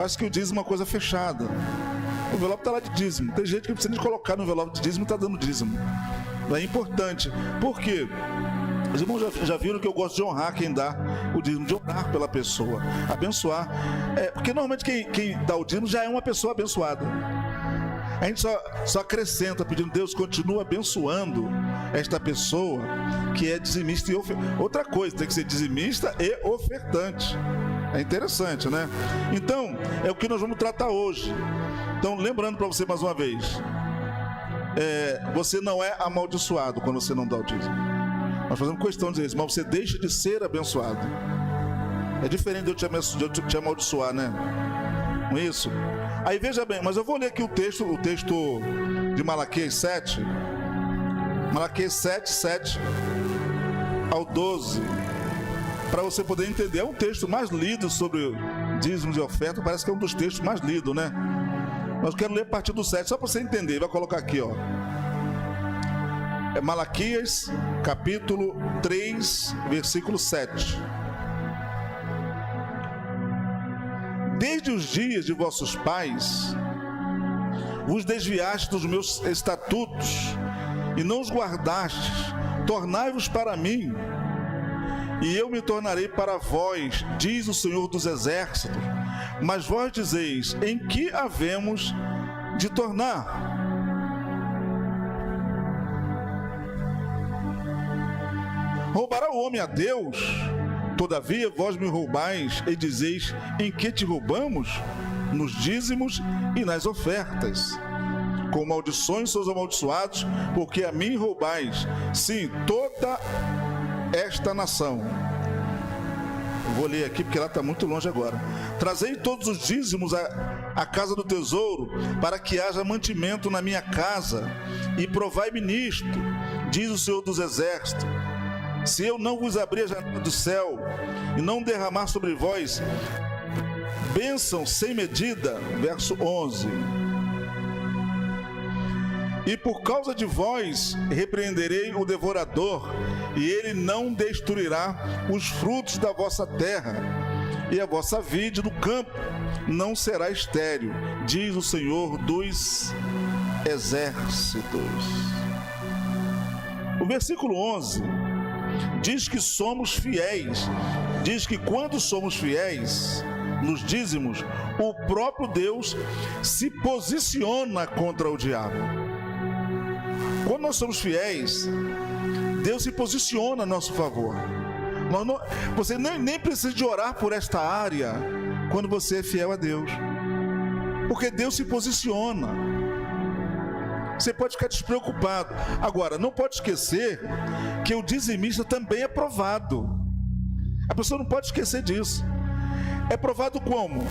Acho que o dízimo é uma coisa fechada. O envelope está lá de dízimo. Tem gente que precisa de colocar no envelope de dízimo e está dando dízimo. É importante. Por quê? Os irmãos já viram que eu gosto de honrar quem dá o dízimo, de orar pela pessoa, abençoar. Porque normalmente quem dá o dízimo já é uma pessoa abençoada. A gente só acrescenta, pedindo: Deus, continua abençoando esta pessoa que é dizimista e ofertante. Outra coisa, tem que ser dizimista e ofertante. É interessante, né? Então, é o que nós vamos tratar hoje. Então, lembrando para você mais uma vez, você não é amaldiçoado quando você não dá o dízimo. Nós fazemos questão de dizer isso, mas você deixa de ser abençoado. É diferente de eu te amaldiçoar, né? Não é isso? Aí veja bem, mas eu vou ler aqui o texto de Malaquias 7. Malaquias 7, 7 ao 12. Para você poder entender. É um texto mais lido sobre dízimos e oferta. Parece que é um dos textos mais lidos, né? Mas eu quero ler a partir do 7, só para você entender. Vai colocar aqui, ó. É Malaquias, capítulo 3, versículo 7. Desde os dias de vossos pais, vos desviastes dos meus estatutos e não os guardastes. Tornai-vos para mim, e eu me tornarei para vós, diz o Senhor dos Exércitos. Mas vós dizeis: em que havemos de tornar? Roubará o homem a Deus? Todavia vós me roubais e dizeis: em que te roubamos? Nos dízimos e nas ofertas. Com maldições sois amaldiçoados, porque a mim roubais, sim, toda esta nação. Eu vou ler aqui porque ela está muito longe agora. Trazei todos os dízimos à casa do tesouro, para que haja mantimento na minha casa, e provai-me nisto, diz o Senhor dos Exércitos: se eu não vos abrir a janela do céu e não derramar sobre vós bênção sem medida, verso 11. E por causa de vós repreenderei o devorador, e ele não destruirá os frutos da vossa terra, e a vossa vide do campo não será estéril, diz o Senhor dos Exércitos. O versículo 11 diz que somos fiéis, diz que quando somos fiéis nos dízimos, o próprio Deus se posiciona contra o diabo. Quando nós somos fiéis, Deus se posiciona a nosso favor. Você nem precisa de orar por esta área quando você é fiel a Deus, porque Deus se posiciona. Você pode ficar despreocupado. Agora, não pode esquecer que o dizimista também é provado. A pessoa não pode esquecer disso. É provado como?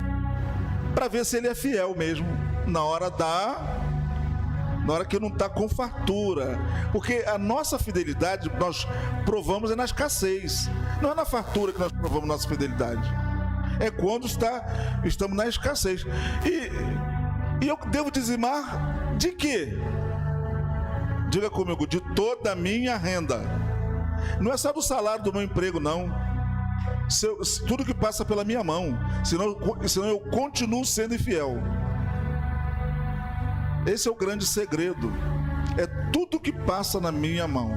Para ver se ele é fiel mesmo na hora que não está com fartura. Porque a nossa fidelidade nós provamos na escassez. Não é na fartura que nós provamos nossa fidelidade. É quando estamos na escassez. E eu devo dizimar de quê? Diga comigo: de toda a minha renda. Não é só do salário do meu emprego, não. Tudo que passa pela minha mão. Senão eu continuo sendo infiel. Esse é o grande segredo. É tudo que passa na minha mão.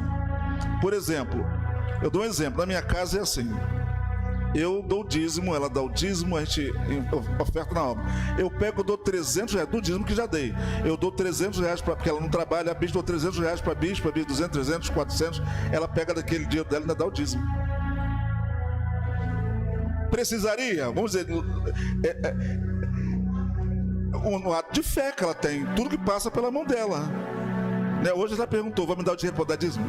Por exemplo, eu dou um exemplo. Na minha casa é assim: eu dou o dízimo, ela dá o dízimo, a gente oferta na obra. Eu dou 300 reais do dízimo que já dei. Eu dou 300 reais porque ela não trabalha, a bispo, dou 300 reais para a bispo, 200, 300, 400. Ela pega daquele dinheiro dela e ainda dá o dízimo. Precisaria, vamos dizer, um ato de fé que ela tem, tudo que passa pela mão dela. Hoje ela perguntou: vai me dar o dinheiro para dar dízimo?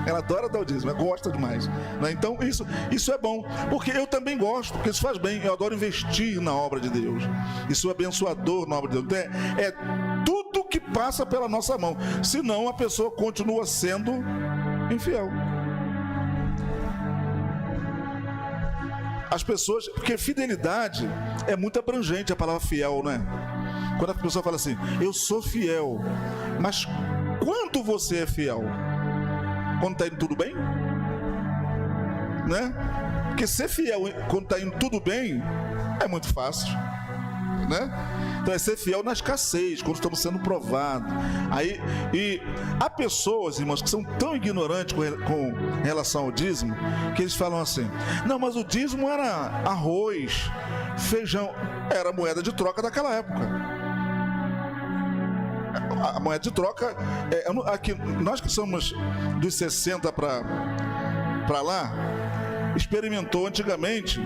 Ela adora dar o dízimo, ela gosta demais. Então isso é bom, porque eu também gosto, porque isso faz bem. Eu adoro investir na obra de Deus. Isso é abençoador na obra de Deus. É tudo que passa pela nossa mão. Senão a pessoa continua sendo infiel. As pessoas, porque fidelidade é muito abrangente, a palavra fiel, né? Quando a pessoa fala assim: eu sou fiel, mas quando você é fiel? Quando está indo tudo bem? Né? Porque ser fiel quando está indo tudo bem é muito fácil. né? Então é ser fiel na escassez, quando estamos sendo provados. Aí, e há pessoas, irmãos, que são tão ignorantes com relação ao dízimo, que eles falam assim: não, mas o dízimo era arroz, feijão, era a moeda de troca daquela época. A moeda de troca, aqui, nós que somos dos 60 para lá, experimentou antigamente,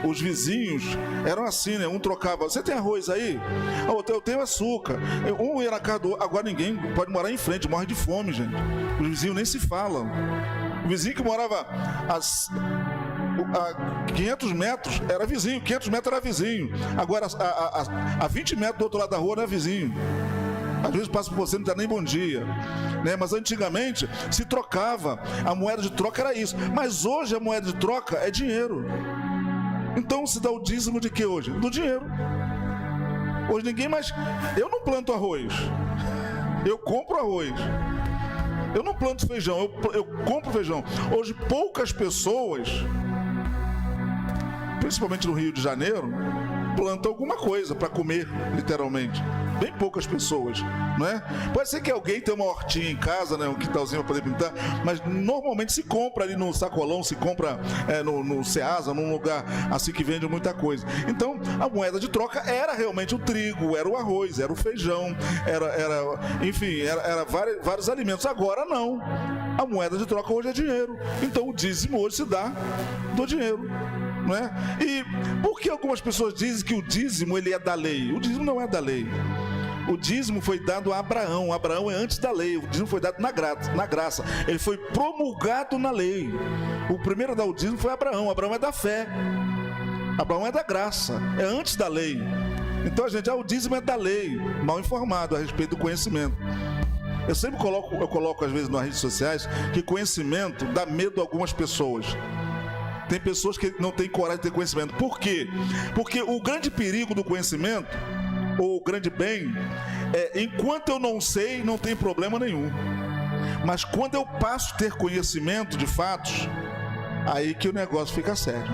os vizinhos eram assim, né? Um trocava: você tem arroz aí? Eu tenho açúcar. Um ia na casa do outro. Agora ninguém pode morar em frente, morre de fome, gente. Os vizinhos nem se falam. O vizinho que morava a 500 metros era vizinho, 500 metros era vizinho. Agora a 20 metros do outro lado da rua não é vizinho. Às vezes passa por você, não dá nem bom dia, né? Mas antigamente se trocava, a moeda de troca era isso. Mas hoje a moeda de troca é dinheiro. Então se dá o dízimo de que hoje? Do dinheiro. Hoje ninguém mais... Eu não planto arroz, eu compro arroz. Eu não planto feijão, eu compro feijão. Hoje poucas pessoas, principalmente no Rio de Janeiro, plantam alguma coisa para comer, literalmente. Bem poucas pessoas, não é? Pode ser que alguém tenha uma hortinha em casa, né, um quintalzinho para poder pintar, mas normalmente se compra ali no sacolão, se compra no Ceasa, num lugar assim que vende muita coisa. Então, a moeda de troca era realmente o trigo, era o arroz, era o feijão, enfim, era vários alimentos. Agora não. A moeda de troca hoje é dinheiro. Então, o dízimo hoje se dá do dinheiro. Não é? E por que algumas pessoas dizem que o dízimo ele é da lei? O dízimo não é da lei. O dízimo foi dado a Abraão. Abraão é antes da lei. O dízimo foi dado na graça. Ele foi promulgado na lei. O primeiro a dar o dízimo foi Abraão. Abraão é da fé. Abraão é da graça. É antes da lei. Então o dízimo é da lei. Mal informado a respeito do conhecimento. Eu sempre coloco às vezes nas redes sociais que conhecimento dá medo a algumas pessoas. Tem pessoas que não têm coragem de ter conhecimento. Por quê? Porque o grande perigo do conhecimento, ou o grande bem, enquanto eu não sei, não tem problema nenhum. Mas quando eu passo a ter conhecimento de fatos, aí que o negócio fica sério.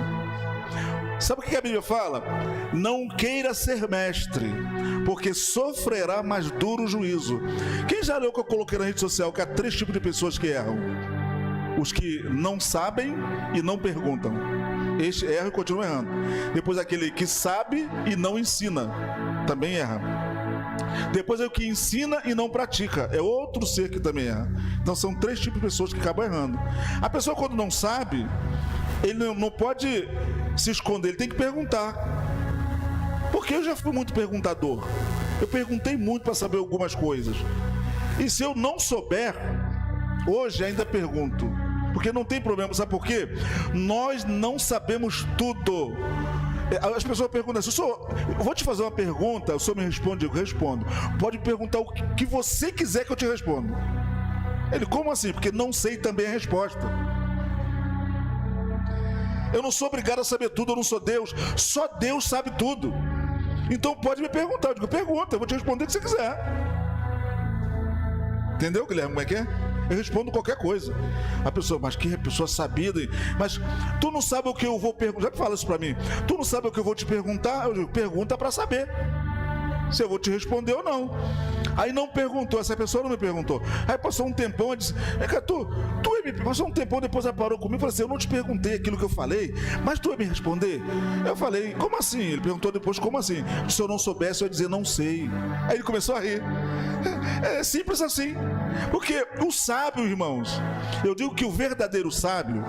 Sabe o que a Bíblia fala? Não queira ser mestre, porque sofrerá mais duro juízo. Quem já leu que eu coloquei na rede social que há 3 tipos de pessoas que erram? Os que não sabem e não perguntam. Este erra e continua errando. Depois aquele que sabe e não ensina, também erra. Depois é o que ensina e não pratica, é outro ser que também erra. Então são 3 tipos de pessoas que acabam errando. A pessoa, quando não sabe, ele não pode se esconder, ele tem que perguntar. Porque eu já fui muito perguntador. Eu perguntei muito para saber algumas coisas. E se eu não souber, hoje ainda pergunto, porque não tem problema. Sabe por quê? Nós não sabemos tudo. As pessoas perguntam assim: eu vou te fazer uma pergunta, o senhor me responde? Eu respondo. Pode me perguntar o que você quiser que eu te responda. Ele: como assim? Porque não sei também a resposta. Eu não sou obrigado a saber tudo, eu não sou Deus. Só Deus sabe tudo. Então pode me perguntar. Eu digo: pergunta, eu vou te responder o que você quiser. Entendeu, Guilherme, como é que é? Eu respondo qualquer coisa. A pessoa: mas que pessoa sabida. Mas tu não sabe o que eu vou perguntar. Já que fala isso pra mim. Tu não sabe o que eu vou te perguntar? Eu digo: pergunta pra saber se eu vou te responder ou não. Aí não perguntou, essa pessoa não me perguntou. Aí passou um tempão e disse: tu passou um tempão, depois ela parou comigo e falou assim: eu não te perguntei aquilo que eu falei, mas tu ia me responder? Eu falei: como assim? Ele perguntou depois: como assim? Se eu não soubesse, eu ia dizer: não sei. Aí ele começou a rir. É simples assim. Porque o sábio, irmãos, eu digo que o verdadeiro sábio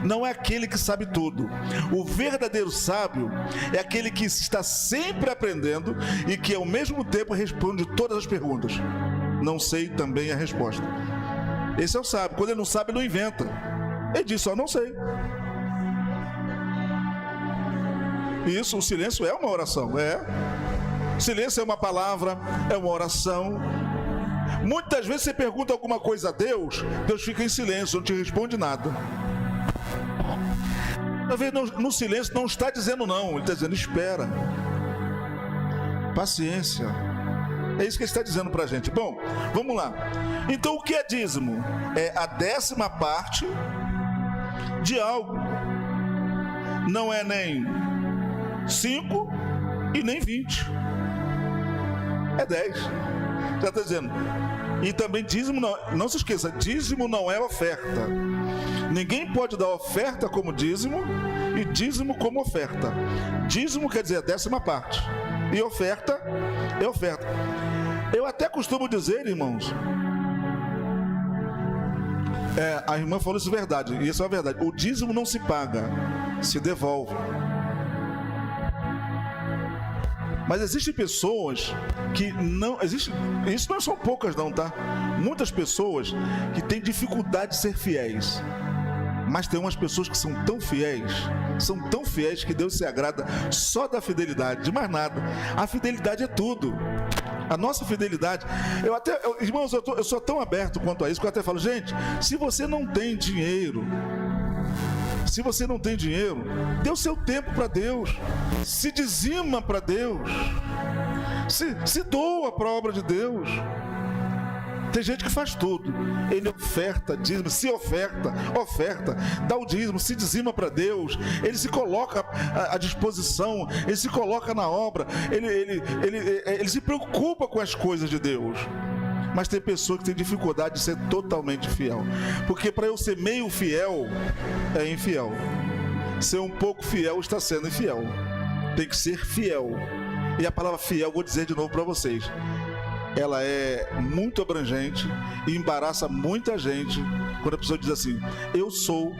não é aquele que sabe tudo. O verdadeiro sábio é aquele que está sempre aprendendo e que ao mesmo tempo responde todas as perguntas. Não sei também a resposta. Esse é o sábio. Quando ele não sabe, ele não inventa. Ele diz só: não sei. Isso, o silêncio é uma oração. Silêncio é uma palavra, é uma oração. Muitas vezes você pergunta alguma coisa a Deus, Deus fica em silêncio, não te responde nada. Talvez no silêncio não está dizendo não, ele está dizendo: espera. Paciência. É isso que ele está dizendo para a gente. Bom, vamos lá. Então o que é dízimo? É a 10ª parte de algo. Não é nem 5, e nem 20. É 10. Já está dizendo. E também dízimo não se esqueça, dízimo não é oferta. Ninguém pode dar oferta como dízimo e dízimo como oferta. Dízimo quer dizer a 10ª parte. E oferta é oferta. Eu até costumo dizer, irmãos, a irmã falou isso verdade, e isso é verdade. O dízimo não se paga, se devolve. Mas existem pessoas que não... isso não são poucas não, tá? Muitas pessoas que têm dificuldade de ser fiéis. Mas tem umas pessoas que são tão fiéis que Deus se agrada só da fidelidade, de mais nada. A fidelidade é tudo. A nossa fidelidade... irmãos, eu sou tão aberto quanto a isso, que eu até falo, gente, se você não tem dinheiro, dê o seu tempo para Deus, se dizima para Deus, se doa para a obra de Deus. Tem gente que faz tudo, ele oferta, dízimo, se oferta, dá o dízimo, se dizima para Deus, ele se coloca à disposição, ele se coloca na obra, ele se preocupa com as coisas de Deus. Mas tem pessoa que tem dificuldade de ser totalmente fiel, porque para eu ser meio fiel, é infiel. Ser um pouco fiel está sendo infiel. Tem que ser fiel. E a palavra fiel, vou dizer de novo para vocês, ela é muito abrangente e embaraça muita gente quando a pessoa diz assim, eu sou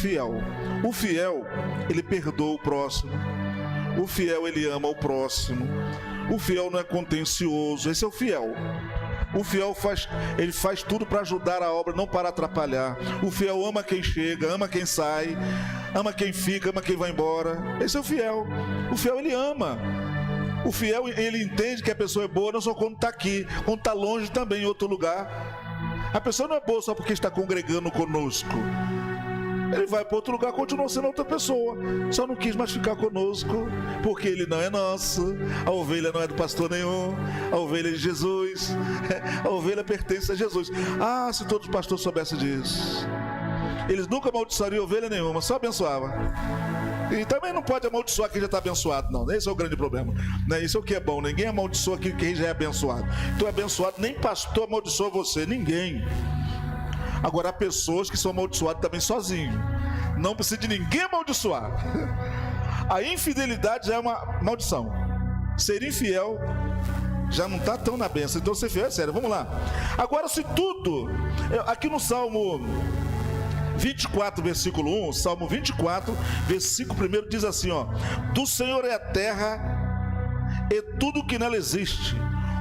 fiel. O fiel, ele perdoa o próximo. O fiel, ele ama o próximo. O fiel não é contencioso. Esse é o fiel. O fiel faz tudo para ajudar a obra, não para atrapalhar. O fiel ama quem chega, ama quem sai, ama quem fica, ama quem vai embora. Esse é o fiel. O fiel, ele ama. O fiel, ele entende que a pessoa é boa não só quando está aqui, quando está longe também, em outro lugar. A pessoa não é boa só porque está congregando conosco. Ele vai para outro lugar, continua sendo outra pessoa. Só não quis mais ficar conosco, porque ele não é nosso. A ovelha não é do pastor nenhum. A ovelha é de Jesus. A ovelha pertence a Jesus. Ah, se todos os pastores soubessem disso. Eles nunca amaldiçoariam ovelha nenhuma, só abençoava. E também não pode amaldiçoar quem já está abençoado, não. Esse é o grande problema. Isso é o que é bom. Ninguém amaldiçoa quem já é abençoado. Tu é abençoado, nem pastor amaldiçoa você, ninguém. Agora, há pessoas que são amaldiçoadas também sozinhos. Não precisa de ninguém amaldiçoar. A infidelidade já é uma maldição. Ser infiel já não está tão na bênção. Então, ser fiel é sério. Vamos lá. Agora, se tudo... Aqui no Salmo 24, versículo 1, Salmo 24, versículo 1, diz assim, ó: do Senhor é a terra e tudo que nela existe,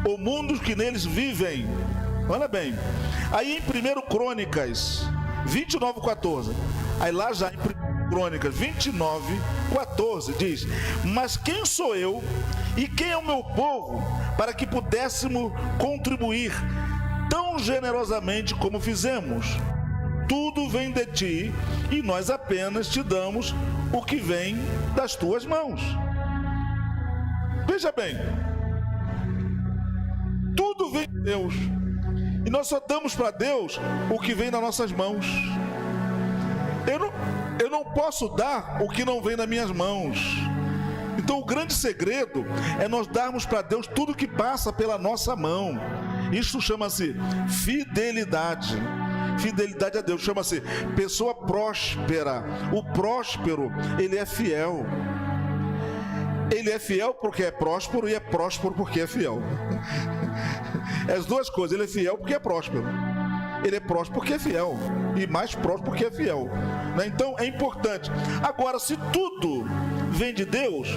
o mundo que neles vivem. Olha bem, aí em 1 Crônicas 29, 14, aí lá já em 1 Crônicas 29, 14 diz: mas quem sou eu e quem é o meu povo para que pudéssemos contribuir tão generosamente como fizemos? Tudo vem de ti e nós apenas te damos o que vem das tuas mãos. Veja bem, tudo vem de Deus e nós só damos para Deus o que vem das nossas mãos. Eu não posso dar o que não vem das minhas mãos. Então o grande segredo é nós darmos para Deus tudo que passa pela nossa mão. Isso chama-se fidelidade. Fidelidade a Deus chama-se pessoa próspera. O próspero, ele é fiel. Ele é fiel porque é próspero e é próspero porque é fiel. As duas coisas. Ele é fiel porque é próspero. Ele é próspero porque é fiel. E mais próspero porque é fiel. Então é importante. Agora, se tudo vem de Deus,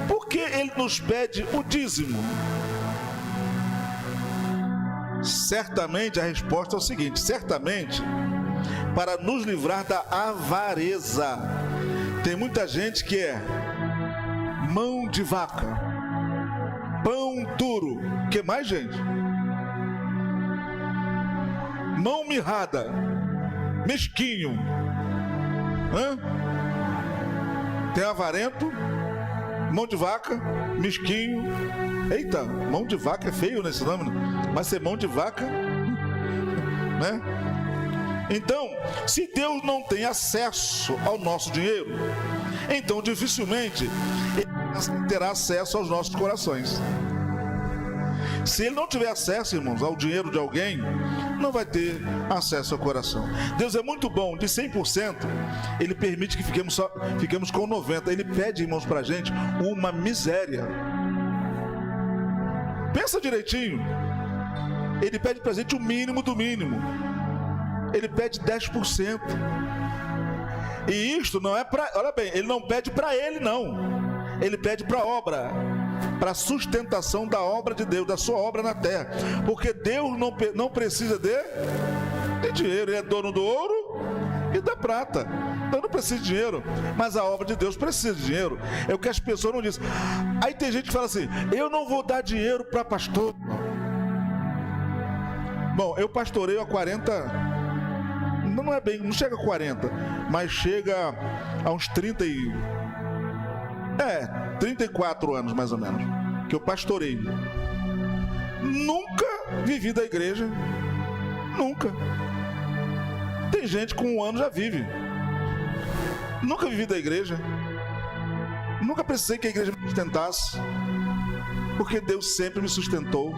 por que Ele nos pede o dízimo? Certamente a resposta é o seguinte: certamente para nos livrar da avareza. Tem muita gente que é mão de vaca, pão duro. O que mais, gente? Mão mirrada, mesquinho. Tem avarento, mão de vaca, mesquinho. Eita, mão de vaca é feio nesse nome, mas ser mão de vaca, né? Então, se Deus não tem acesso ao nosso dinheiro, então dificilmente Ele terá acesso aos nossos corações. Se ele não tiver acesso, irmãos, ao dinheiro de alguém, não vai ter acesso ao coração. Deus é muito bom. De 100%, Ele permite que fiquemos com 90%. Ele pede, irmãos, para a gente uma miséria. Pensa direitinho. Ele pede para a gente o mínimo do mínimo. Ele pede 10%. E isto não é para... Olha bem, Ele não pede para Ele, não. Ele pede para a obra, para a sustentação da obra de Deus, da sua obra na terra. Porque Deus não precisa de dinheiro. Ele é dono do ouro e da prata. Então não precisa de dinheiro. Mas a obra de Deus precisa de dinheiro. É o que as pessoas não dizem. Aí tem gente que fala assim: eu não vou dar dinheiro para pastor. Bom, eu pastoreio há 40... Não é bem, não chega a 40, mas chega a uns 34 anos mais ou menos, que eu pastoreio. Nunca vivi da igreja. Nunca. Tem gente com 1 ano já vive. Nunca vivi da igreja. Nunca precisei que a igreja me sustentasse, porque Deus sempre me sustentou.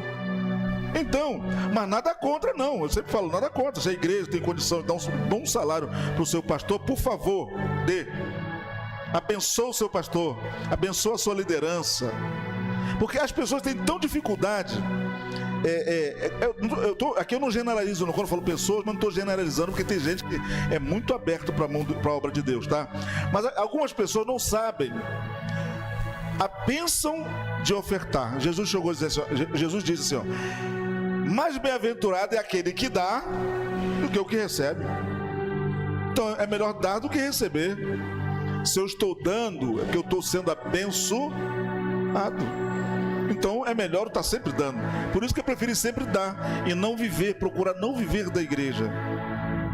Então, mas nada contra não, eu sempre falo, nada contra. Se a igreja tem condição de dar um bom salário para o seu pastor, por favor, dê. Abençoa o seu pastor, abençoa a sua liderança. Porque as pessoas têm tão dificuldade. Aqui eu não generalizo, quando eu falo pessoas, mas não estou generalizando, porque tem gente que é muito aberto para a obra de Deus, tá? Mas algumas pessoas não sabem a bênção de ofertar. Jesus chegou a dizer assim, Jesus disse assim, mais bem-aventurado é aquele que dá do que o que recebe. Então é melhor dar do que receber. Se eu estou dando, é porque eu estou sendo abençoado. Então é melhor eu estar sempre dando. Por isso que eu prefiro sempre dar e não viver, procurar não viver da igreja,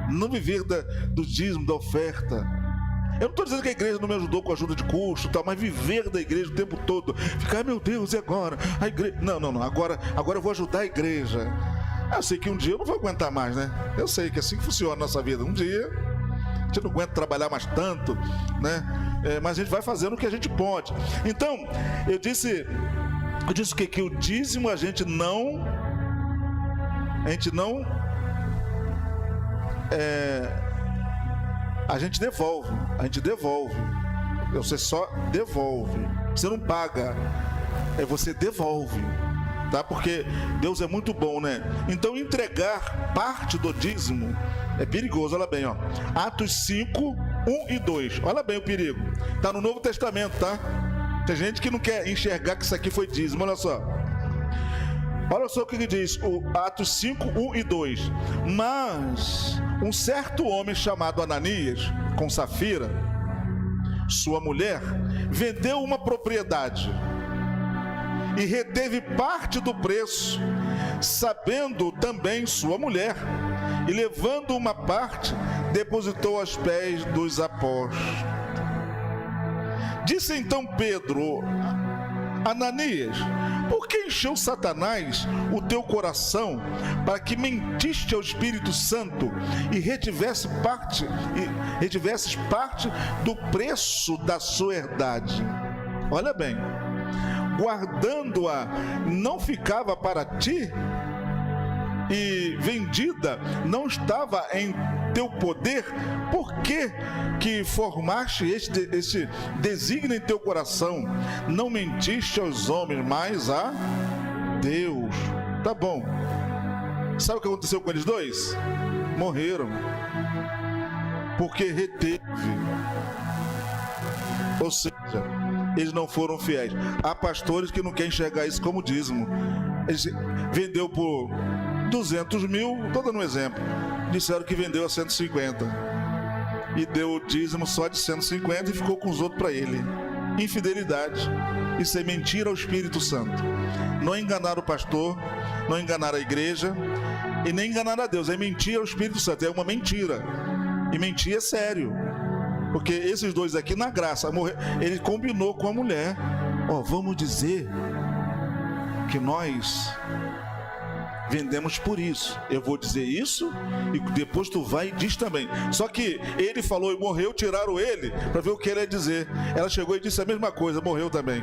não viver do dízimo, da oferta. Eu não estou dizendo que a igreja não me ajudou com ajuda de custo, tal, mas viver da igreja o tempo todo, ficar, meu Deus, e agora? A igreja... Não, agora eu vou ajudar a igreja. Eu sei que um dia eu não vou aguentar mais, né? Eu sei que é assim que funciona a nossa vida. Um dia a gente não aguenta trabalhar mais tanto, né? Mas a gente vai fazendo o que a gente pode. Então, eu disse o quê? Que o dízimo a gente não a gente devolve. Você só devolve. Você não paga, você devolve, tá? Porque Deus é muito bom, né? Então entregar parte do dízimo é perigoso. Olha bem, ó. Atos 5, 1 e 2. Olha bem o perigo. Tá no Novo Testamento, tá? Tem gente que não quer enxergar que isso aqui foi dízimo. Olha só. Olha só o que diz o Atos 5, 1 e 2. Mas um certo homem chamado Ananias, com Safira, sua mulher, vendeu uma propriedade e reteve parte do preço, sabendo também sua mulher, e levando uma parte, depositou aos pés dos apóstolos. Disse então Pedro: Ananias, por que encheu Satanás o teu coração para que mentiste ao Espírito Santo e retivesses parte do preço da sua herdade? Olha bem, guardando-a não ficava para ti, e vendida não estava em teu poder? Por que formaste este desígnio em teu coração? Não mentiste aos homens, mas a Deus. Tá bom. Sabe o que aconteceu com eles dois? Morreram. Porque reteve. Ou seja, eles não foram fiéis. Há pastores que não querem enxergar isso como dízimo. Eles vendeu por 200 mil, estou dando um exemplo. Disseram que vendeu a 150 e deu o dízimo só de 150 e ficou com os outros para ele. Infidelidade. Isso é mentira ao Espírito Santo. Não enganar o pastor, não enganar a igreja e nem enganar a Deus. É mentir ao Espírito Santo. É uma mentira. E mentir é sério. Porque esses dois aqui, na graça, ele combinou com a mulher. Vamos dizer que nós vendemos por isso. Eu vou dizer isso e depois tu vai e diz também. Só que ele falou e morreu, tiraram ele para ver o que ele ia dizer. Ela chegou e disse a mesma coisa, morreu também.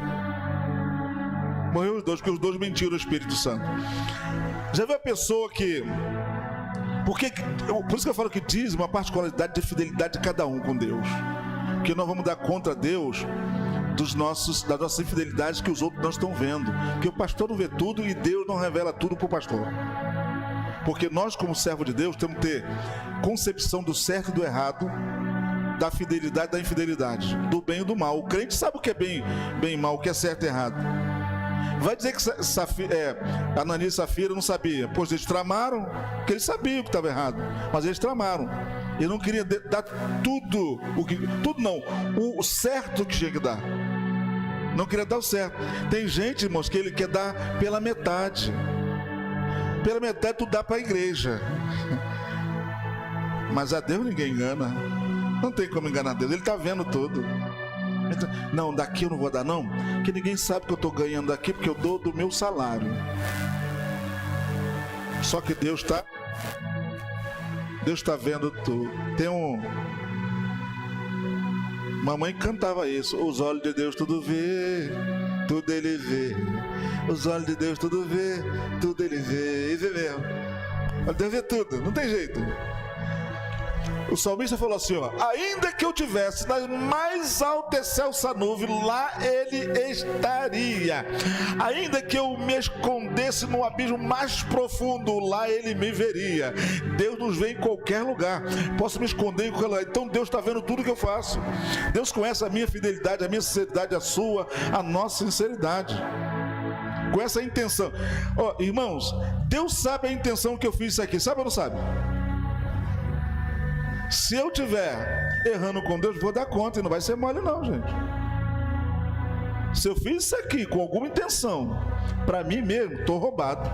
Morreu os dois, porque os dois mentiram o Espírito Santo. Já viu a pessoa que... por isso que eu falo que dízimo é uma particularidade de fidelidade de cada um com Deus. Porque nós vamos dar conta a Deus das nossas infidelidades que os outros não estão vendo. Porque o pastor não vê tudo e Deus não revela tudo para o pastor. Porque nós, como servo de Deus, temos que ter concepção do certo e do errado, da fidelidade e da infidelidade, do bem e do mal. O crente sabe o que é bem e mal, o que é certo e errado. Vai dizer que Ananias e Safira não sabia, pois eles tramaram, porque eles sabiam que estava errado, mas eles tramaram. Ele não queria dar tudo, o certo que tinha que dar. Não queria dar o certo. Tem gente, irmãos, que ele quer dar pela metade. Pela metade tu dá para a igreja. Mas a Deus ninguém engana. Não tem como enganar Deus, ele está vendo tudo. Então, não, daqui eu não vou dar não, porque ninguém sabe que eu estou ganhando daqui, porque eu dou do meu salário. Só que Deus está vendo tudo. Mamãe cantava isso: os olhos de Deus tudo vê, tudo ele vê. Os olhos de Deus tudo vê, tudo ele vê. E vê mesmo. Ele deve ver tudo, não tem jeito. O salmista falou assim, ó: ainda que eu tivesse nas mais altas céus a nuvem, lá ele estaria. Ainda que eu me escondesse no abismo mais profundo, lá ele me veria. Deus nos vê em qualquer lugar. Posso me esconder em qualquer lugar. Então Deus está vendo tudo que eu faço. Deus conhece a minha fidelidade, a minha sinceridade, a sua, a nossa sinceridade. Com essa intenção. Ó, irmãos, Deus sabe a intenção que eu fiz isso aqui. Sabe ou não sabe? Se eu estiver errando com Deus, vou dar conta, e não vai ser mole não, gente. Se eu fiz isso aqui com alguma intenção, para mim mesmo, estou roubado.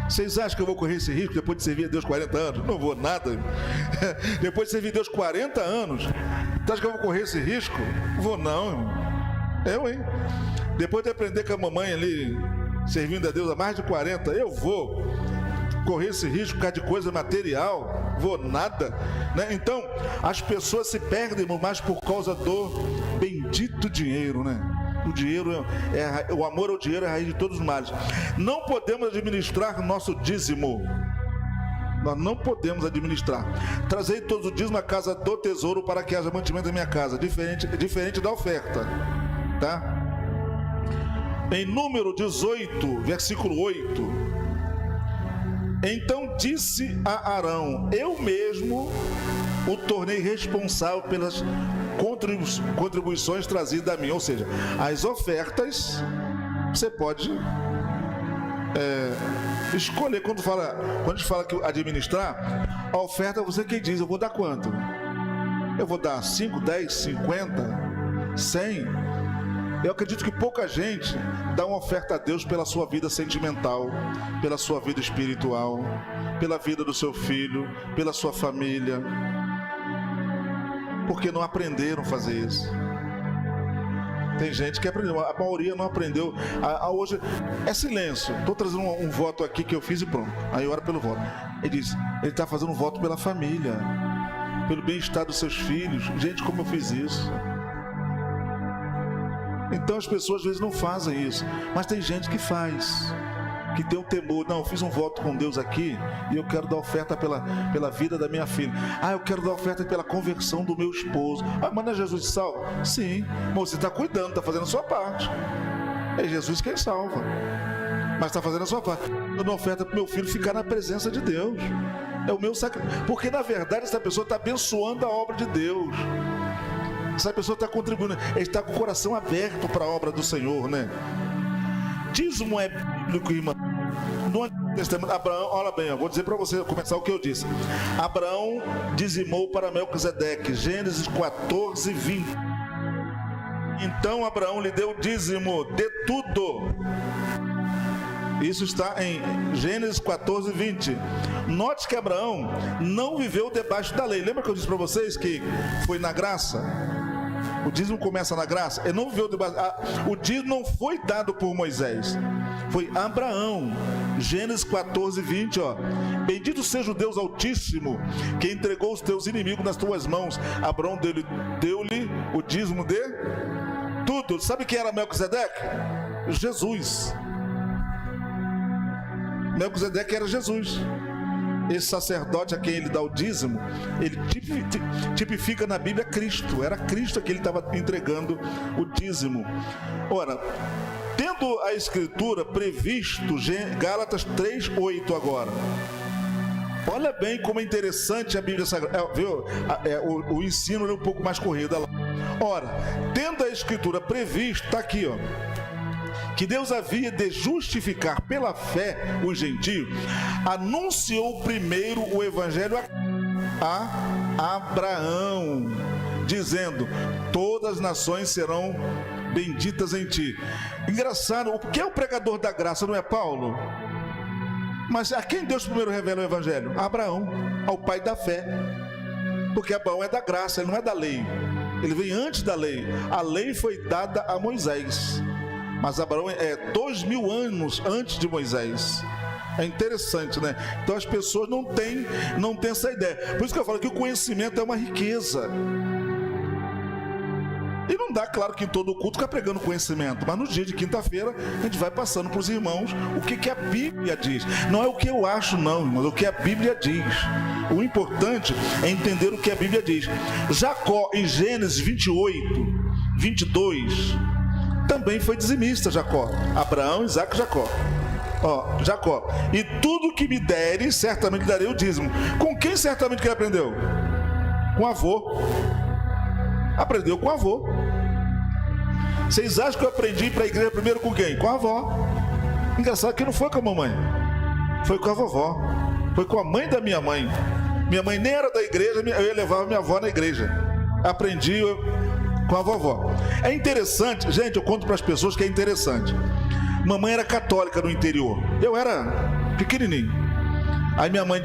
Vocês acham que eu vou correr esse risco depois de servir a Deus 40 anos? Não vou nada. Depois de servir a Deus 40 anos, você acha que eu vou correr esse risco? Vou não, irmão. Hein? Depois de aprender com a mamãe ali, servindo a Deus há mais de 40, eu vou correr esse risco por causa de coisa material? Vou nada, né? Então as pessoas se perdem mais por causa do bendito dinheiro, né? O dinheiro o amor ao dinheiro é a raiz de todos os males. Não podemos administrar nosso dízimo. Nós não podemos administrar. Trazei todos os dízimos à casa do tesouro, para que haja mantimento da minha casa. Diferente da oferta, tá? Em Número 18, versículo 8. Então disse a Arão: eu mesmo o tornei responsável pelas contribuições trazidas a mim. Ou seja, as ofertas você pode escolher. Quando a gente fala que administrar, a oferta você quem diz: eu vou dar quanto? Eu vou dar 5, 10, 50, 100? Eu acredito que pouca gente dá uma oferta a Deus pela sua vida sentimental, pela sua vida espiritual, pela vida do seu filho, pela sua família, porque não aprenderam a fazer isso. Tem gente que aprendeu, a maioria não aprendeu. Hoje é silêncio. Estou trazendo um voto aqui que eu fiz e pronto. Aí ora pelo voto. Ele diz: ele está fazendo um voto pela família, pelo bem-estar dos seus filhos. Gente, como eu fiz isso? Então as pessoas às vezes não fazem isso, mas tem gente que faz, que tem um temor. Não, eu fiz um voto com Deus aqui e eu quero dar oferta pela vida da minha filha. Eu quero dar oferta pela conversão do meu esposo. Mas não é Jesus que salva? Sim, mas você está cuidando, está fazendo a sua parte. É Jesus quem salva, mas está fazendo a sua parte. Eu dou oferta para o meu filho ficar na presença de Deus. É o meu sacrifício, porque na verdade essa pessoa está abençoando a obra de Deus. Essa pessoa está contribuindo, ele está com o coração aberto para a obra do Senhor, né? Dízimo é bíblico, irmão. No Antigo Testamento, Abraão, olha bem, eu vou dizer para você começar o que eu disse. Abraão dizimou para Melquisedeque, Gênesis 14, 20. Então Abraão lhe deu dízimo de tudo. Isso está em Gênesis 14, 20. Note que Abraão não viveu debaixo da lei. Lembra que eu disse para vocês que foi na graça? O dízimo começa na graça. Ele não viveu debaixo. O dízimo não foi dado por Moisés, foi Abraão. Gênesis 14, 20, ó. Bendito seja o Deus Altíssimo, que entregou os teus inimigos nas tuas mãos. Abraão deu-lhe o dízimo de tudo. Sabe quem era Melquisedeque? Jesus. Melquisedeque era Jesus. Esse sacerdote a quem ele dá o dízimo, ele tipifica na Bíblia Cristo. Era Cristo a quem ele estava entregando o dízimo. Ora, tendo a Escritura previsto, Gálatas 3:8 agora. Olha bem como é interessante a Bíblia Sagrada. Viu? O ensino é um pouco mais corrido. Ora, tendo a Escritura previsto, está aqui, ó, que Deus havia de justificar pela fé os gentios, anunciou primeiro o evangelho a Abraão, dizendo: todas as nações serão benditas em ti. Engraçado, o que é o pregador da graça, não é Paulo? Mas a quem Deus primeiro revela o evangelho? A Abraão, ao pai da fé. Porque Abraão é da graça, ele não é da lei. Ele vem antes da lei. A lei foi dada a Moisés, mas Abraão é 2000 anos antes de Moisés. É interessante, né? Então as pessoas não têm essa ideia. Por isso que eu falo que o conhecimento é uma riqueza. E não dá, claro, que em todo o culto ficar pregando conhecimento, mas no dia de quinta-feira a gente vai passando para os irmãos o que a Bíblia diz. Não é o que eu acho, não, mas o que a Bíblia diz. O importante é entender o que a Bíblia diz. Jacó, em Gênesis 28, 22, também foi dizimista. Jacó, Abraão, Isaac e Jacó. Ó, Jacó: e tudo que me deres, certamente darei o dízimo. Com quem certamente que ele aprendeu? Com o avô. Aprendeu com o avô. Vocês acham que eu aprendi para a igreja primeiro com quem? Com a avó. Engraçado que não foi com a mamãe, foi com a vovó, foi com a mãe da minha mãe. Minha mãe nem era da igreja, eu levava minha avó na igreja. Aprendi com a vovó. É interessante, gente, eu conto para as pessoas que é interessante. Mamãe era católica no interior, eu era pequenininho. Aí minha mãe,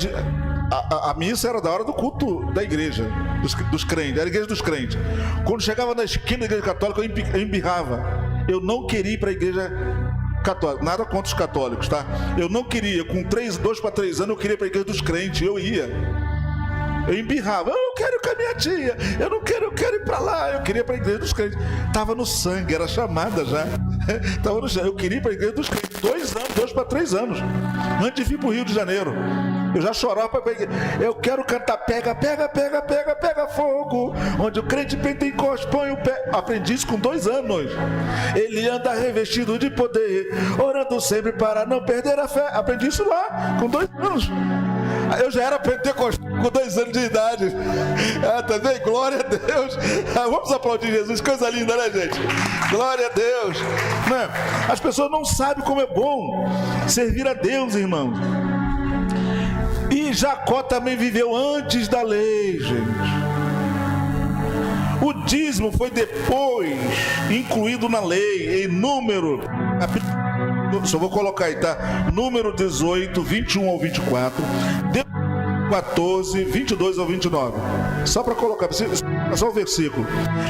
a missa era da hora do culto da igreja, dos crentes, era a igreja dos crentes. Quando chegava na esquina da igreja católica, eu embirrava. Eu não queria ir para a igreja católica, nada contra os católicos, tá? Eu não queria, com 2 para 3 anos, eu queria ir para a igreja dos crentes, eu ia. Eu embirrava: eu quero ir com a minha tia, eu quero ir para lá, eu queria ir para a igreja dos crentes. Estava no sangue, era chamada já. Eu queria ir para a igreja dos crentes, 2 para 3 anos, antes de vir para o Rio de Janeiro. Eu já chorava para igreja. Eu quero cantar pega fogo, onde o crente pentecoste põe o pé. Aprendi isso com 2 anos. Ele anda revestido de poder, orando sempre para não perder a fé. Aprendi isso lá, com 2 anos. Eu já era pentecostal com 2 anos de idade. Também, glória a Deus. Vamos aplaudir Jesus, coisa linda, né, gente? Glória a Deus. As pessoas não sabem como é bom servir a Deus, irmãos. E Jacó também viveu antes da lei, gente. O dízimo foi depois incluído na lei, em Número, só vou colocar aí, tá? Número 18, 21 ao 24, 14, 22 ao 29. Só para colocar, só o versículo.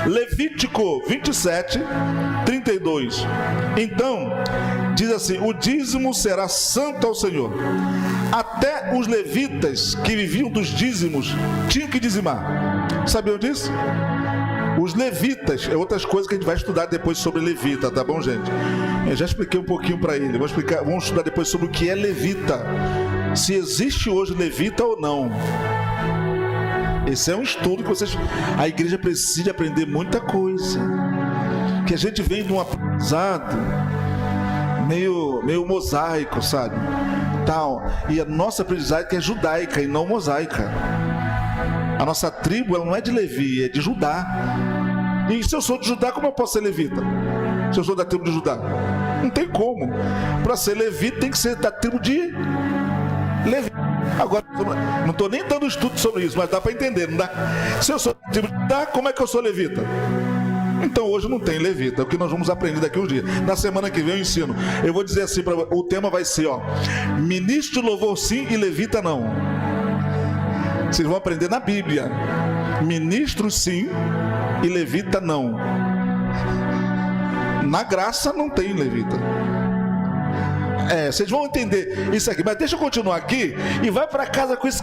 Levítico 27, 32. Então, diz assim: o dízimo será santo ao Senhor. Até os levitas que viviam dos dízimos tinham que dizimar. Sabiam disso? Os levitas, é outras coisas que a gente vai estudar depois sobre levita, tá bom, gente? Eu já expliquei um pouquinho para ele. Vamos estudar depois sobre o que é levita, se existe hoje levita ou não. Esse é um estudo que a igreja precisa aprender muita coisa, que a gente vem de um aprendizado meio mosaico, sabe? Tal. E a nossa aprendizagem é judaica e não mosaica. A nossa tribo, ela não é de Levi, é de Judá. E se eu sou de Judá, como eu posso ser levita? Se eu sou da tribo de Judá, não tem como. Para ser levita tem que ser da tribo de Levi. Agora, não estou nem dando estudo sobre isso, mas dá para entender, não dá? Se eu sou da tribo de Judá, como é que eu sou levita? Então hoje não tem levita, é o que nós vamos aprender daqui uns dias. Na semana que vem eu ensino. Eu vou dizer assim, o tema vai ser, ministro de louvor sim e levita não. Vocês vão aprender na Bíblia. Ministro sim e levita não. Na graça não tem levita. Vocês vão entender isso aqui, mas deixa eu continuar aqui e vai para casa com isso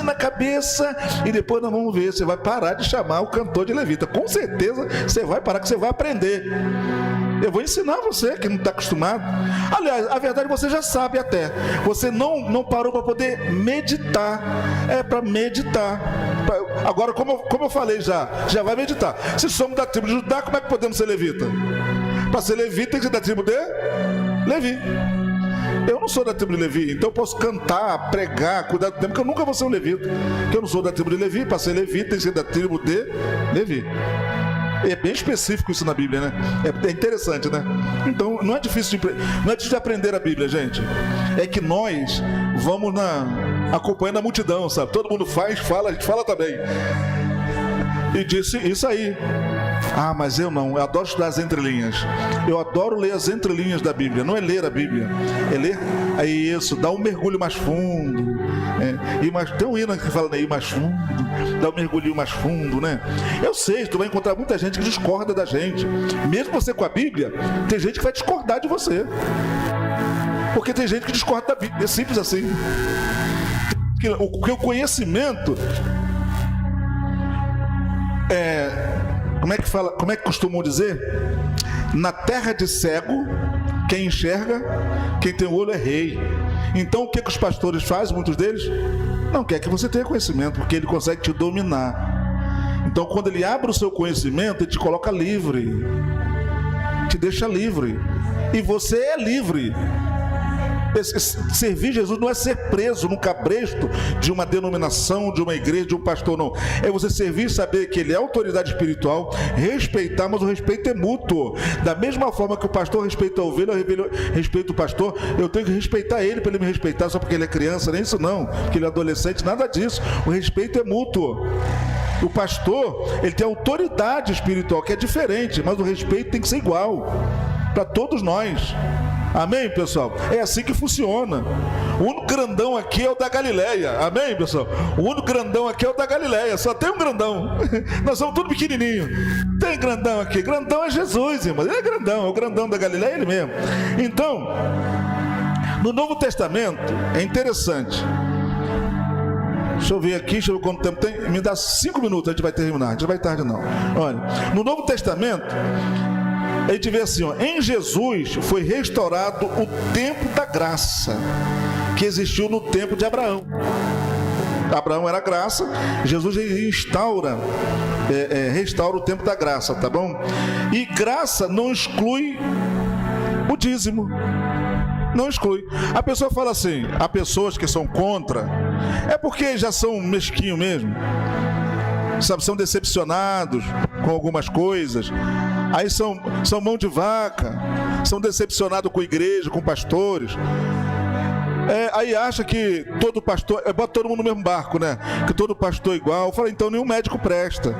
na cabeça e depois nós vamos ver. Você vai parar de chamar o cantor de levita, com certeza você vai parar, que você vai aprender. Eu vou ensinar você que não está acostumado. Aliás, a verdade você já sabe até. Você não parou para poder meditar. É para meditar. Agora, como eu falei já vai meditar. Se somos da tribo de Judá, como é que podemos ser levita? Para ser levita tem que ser da tribo de Levi. Eu não sou da tribo de Levi, então eu posso cantar, pregar, cuidar do tempo, porque eu nunca vou ser um levita. Porque eu não sou da tribo de Levi, para ser levita tem que ser da tribo de Levi. É bem específico isso na Bíblia, né? É interessante, né? Então, não é difícil de aprender a Bíblia, gente. É que nós vamos acompanhando a multidão, sabe? Todo mundo fala, a gente fala também. E disse isso aí. Ah, mas eu não, eu adoro estudar as entrelinhas. Eu adoro ler as entrelinhas da Bíblia. Não é ler a Bíblia, é ler. É isso, dá um mergulho mais fundo. Tem um hino que fala, né? Ir mais fundo, dá um mergulho mais fundo, né? Eu sei, tu vai encontrar muita gente que discorda da gente. Mesmo você com a Bíblia, tem gente que vai discordar de você. Porque tem gente que discorda da Bíblia, é simples assim. O conhecimento como é que costumam dizer? Na terra de cego, quem enxerga, quem tem o olho é rei. Então o que os pastores fazem, muitos deles? Não quer que você tenha conhecimento, porque ele consegue te dominar. Então quando ele abre o seu conhecimento, ele te coloca livre, te deixa livre, e você é livre. Servir Jesus não é ser preso no cabresto de uma denominação, de uma igreja, de um pastor, não. É você servir, saber que ele é autoridade espiritual, respeitar, mas o respeito é mútuo. Da mesma forma que o pastor respeita a ovelha, eu respeito o pastor, eu tenho que respeitar ele para ele me respeitar só porque ele é criança, nem isso não, porque ele é adolescente, nada disso. O respeito é mútuo. O pastor, ele tem autoridade espiritual, que é diferente, mas o respeito tem que ser igual para todos nós. Amém, pessoal? É assim que funciona. O único grandão aqui é o da Galileia. Amém, pessoal? O único grandão aqui é o da Galileia. Só tem um grandão. Nós somos tudo pequenininho. Tem grandão aqui. Grandão é Jesus, irmão. Ele é grandão. É o grandão da Galileia, ele mesmo. Então, no Novo Testamento, é interessante. Deixa eu ver aqui, deixa eu ver quanto tempo tem. Me dá 5 minutos, a gente vai terminar. A gente não vai tarde, não. Olha, no Novo Testamento, a gente vê assim, em Jesus foi restaurado o tempo da graça que existiu no tempo de Abraão. Abraão era graça, Jesus restaura o tempo da graça, tá bom? E graça não exclui o dízimo. Não exclui. A pessoa fala assim, há pessoas que são contra, é porque já são mesquinhos mesmo, sabe, são decepcionados com algumas coisas. Aí são mão de vaca, são decepcionados com a igreja, com pastores. Aí acha que todo pastor, bota todo mundo no mesmo barco, né? Que todo pastor é igual. Eu falei, então nenhum médico presta.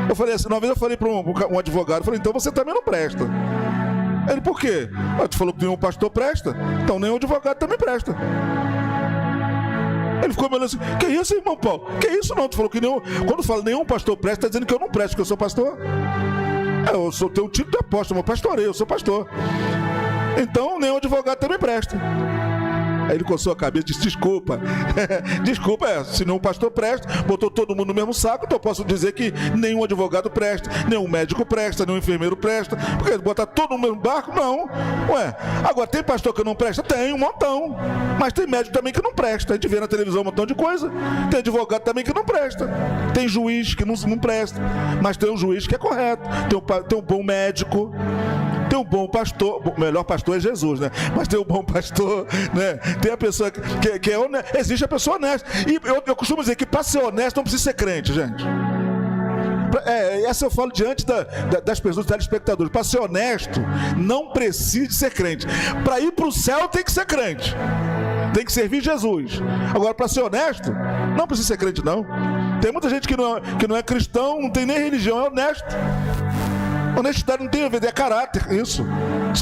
Eu falei assim, uma vez eu falei para um advogado, eu falei, então você também não presta. Ele, por quê? Tu falou que nenhum pastor presta, então nenhum advogado também presta. Ele ficou me olhando assim, que isso, irmão Paulo? Que isso não? Tu falou que nenhum... Quando fala nenhum pastor presta, está dizendo que eu não presto, porque eu sou pastor. Eu tenho um título de apóstolo, eu pastorei, eu sou pastor. Então, nenhum advogado também presta. Aí ele coçou a cabeça e disse, desculpa. Desculpa, se nenhum pastor presta, botou todo mundo no mesmo saco, então eu posso dizer que nenhum advogado presta, nenhum médico presta, nenhum enfermeiro presta, porque botar todo mundo no mesmo barco, não. Ué, agora tem pastor que não presta? Tem, um montão. Mas tem médico também que não presta. A gente vê na televisão um montão de coisa. Tem advogado também que não presta. Tem juiz que não presta. Mas tem um juiz que é correto. Tem um bom médico. Tem um bom pastor, o melhor pastor é Jesus, né? Mas tem um bom pastor, né? Tem a pessoa que é honesta. Existe a pessoa honesta. E eu costumo dizer que para ser honesto não precisa ser crente, gente. Essa eu falo diante das pessoas, dos telespectadores. Para ser honesto, não precisa ser crente. Para ir para o céu tem que ser crente. Tem que servir Jesus. Agora, para ser honesto, não precisa ser crente, não. Tem muita gente que não é cristão, não tem nem religião, é honesto. Honestidade não tem a ver, é caráter, isso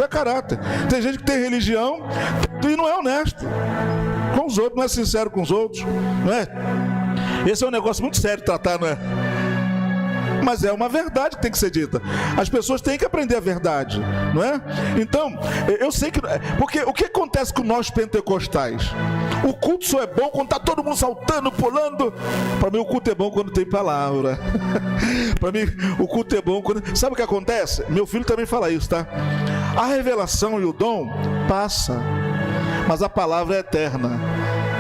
é caráter. Tem gente que tem religião e não é honesto com os outros, não é sincero com os outros, não é? Esse é um negócio muito sério de tratar, não é? mas é uma verdade que tem que ser dita. As pessoas têm que aprender a verdade, não é? Então, eu sei que... Porque o que acontece com nós pentecostais? O culto só é bom quando está todo mundo saltando, pulando. Para mim, o culto é bom quando tem palavra. Para mim, o culto é bom quando... Sabe o que acontece? Meu filho também fala isso, tá? A revelação e o dom passa, mas a palavra é eterna.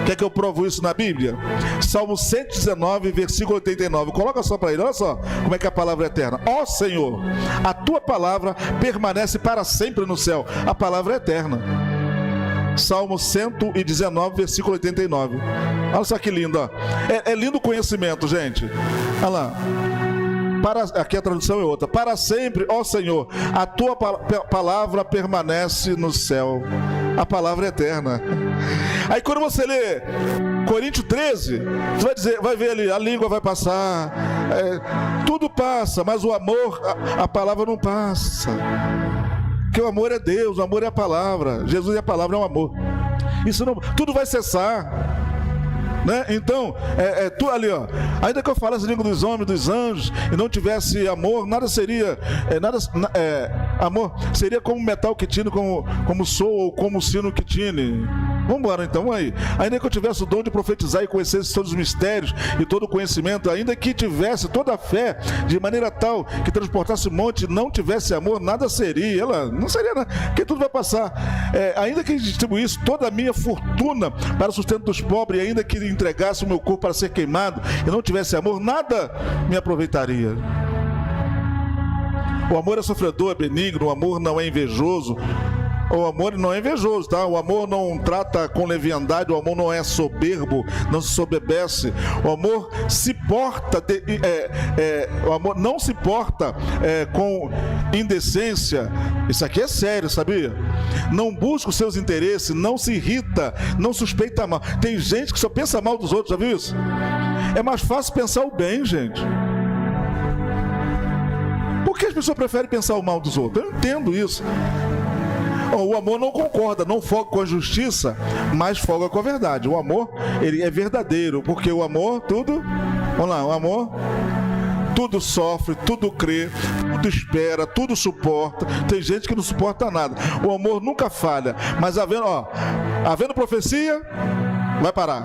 Quer que eu provo isso na Bíblia? Salmo 119, versículo 89. Coloca só para ele, olha só como é que a palavra é eterna. Ó Senhor, a tua palavra permanece para sempre no céu. A palavra é eterna. Salmo 119, versículo 89. Olha só que lindo, ó. É lindo o conhecimento, gente. Olha lá. Aqui a tradução é outra. Para sempre, ó Senhor, a tua palavra permanece no céu. A palavra é eterna. Aí quando você lê Coríntios 13, você vai ver ali, a língua vai passar, tudo passa, mas o amor, a palavra não passa. Porque o amor é Deus, o amor é a palavra. Jesus e a palavra é o amor. Isso não, tudo vai cessar. Né? Então, tu ali, ó, ainda que eu falasse a língua dos homens, dos anjos, e não tivesse amor, nada seria, amor seria como metal que tine, como soa ou como sino que tine. Vamos embora então, aí. Ainda que eu tivesse o dom de profetizar e conhecesse todos os mistérios e todo o conhecimento, ainda que tivesse toda a fé, de maneira tal que transportasse um monte, não tivesse amor, nada seria. Ela não seria nada, porque tudo vai passar. Ainda que distribuísse toda a minha fortuna para o sustento dos pobres, e ainda que entregasse o meu corpo para ser queimado e não tivesse amor, nada me aproveitaria. O amor é sofredor, é benigno, o amor não é invejoso. O amor não é invejoso, tá? O amor não trata com leviandade, o amor não é soberbo, não se soberbece. O amor se porta, o amor não se porta com indecência. Isso aqui é sério, sabia? Não busca os seus interesses, não se irrita, não suspeita mal. Tem gente que só pensa mal dos outros, já viu isso? É mais fácil pensar o bem, gente. Por que as pessoas preferem pensar o mal dos outros? Eu entendo isso. O amor não concorda, não folga com a justiça, mas folga com a verdade. O amor, ele é verdadeiro, porque o amor, tudo... Vamos lá, o amor... Tudo sofre, tudo crê, tudo espera, tudo suporta. Tem gente que não suporta nada. O amor nunca falha, mas havendo profecia, vai parar.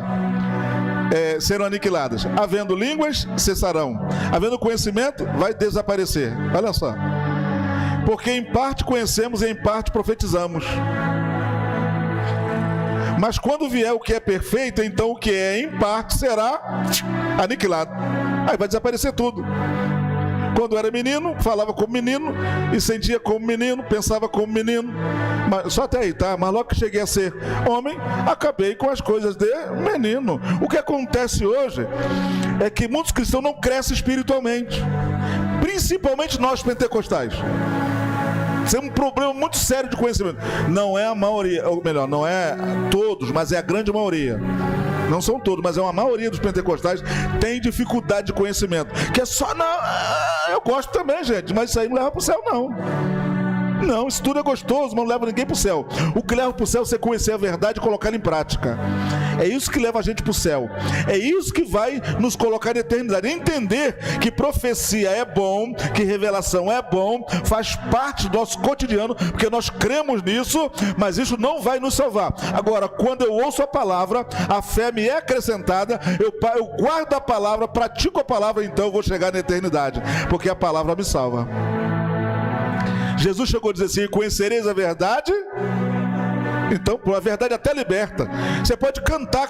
Serão aniquiladas. Havendo línguas, cessarão. Havendo conhecimento, vai desaparecer. Olha só. Porque em parte conhecemos e em parte profetizamos. Mas quando vier o que é perfeito, então o que é em parte será aniquilado. Aí vai desaparecer tudo. Quando era menino, falava como menino, e sentia como menino, pensava como menino. Mas, só até aí, tá? Mas logo que cheguei a ser homem, acabei com as coisas de menino. O que acontece hoje é que muitos cristãos não crescem espiritualmente. Principalmente nós pentecostais. Isso é um problema muito sério de conhecimento. Não é a maioria, ou melhor, não é todos, mas é a grande maioria. Não são todos, mas é uma maioria dos pentecostais tem dificuldade de conhecimento. Que é só, não, eu gosto também, gente, mas isso aí não leva para o céu, não. Não, isso tudo é gostoso, mas não leva ninguém para o céu. O que leva para o céu é você conhecer a verdade e colocar ela em prática. É isso que leva a gente para o céu. É isso que vai nos colocar na eternidade. Entender que profecia é bom, que revelação é bom, faz parte do nosso cotidiano, porque nós cremos nisso, mas isso não vai nos salvar. Agora, quando eu ouço a palavra, a fé me é acrescentada, eu guardo a palavra, pratico a palavra, então eu vou chegar na eternidade, porque a palavra me salva. Jesus chegou a dizer assim: conhecereis a verdade? Então, a verdade até liberta. Você pode cantar,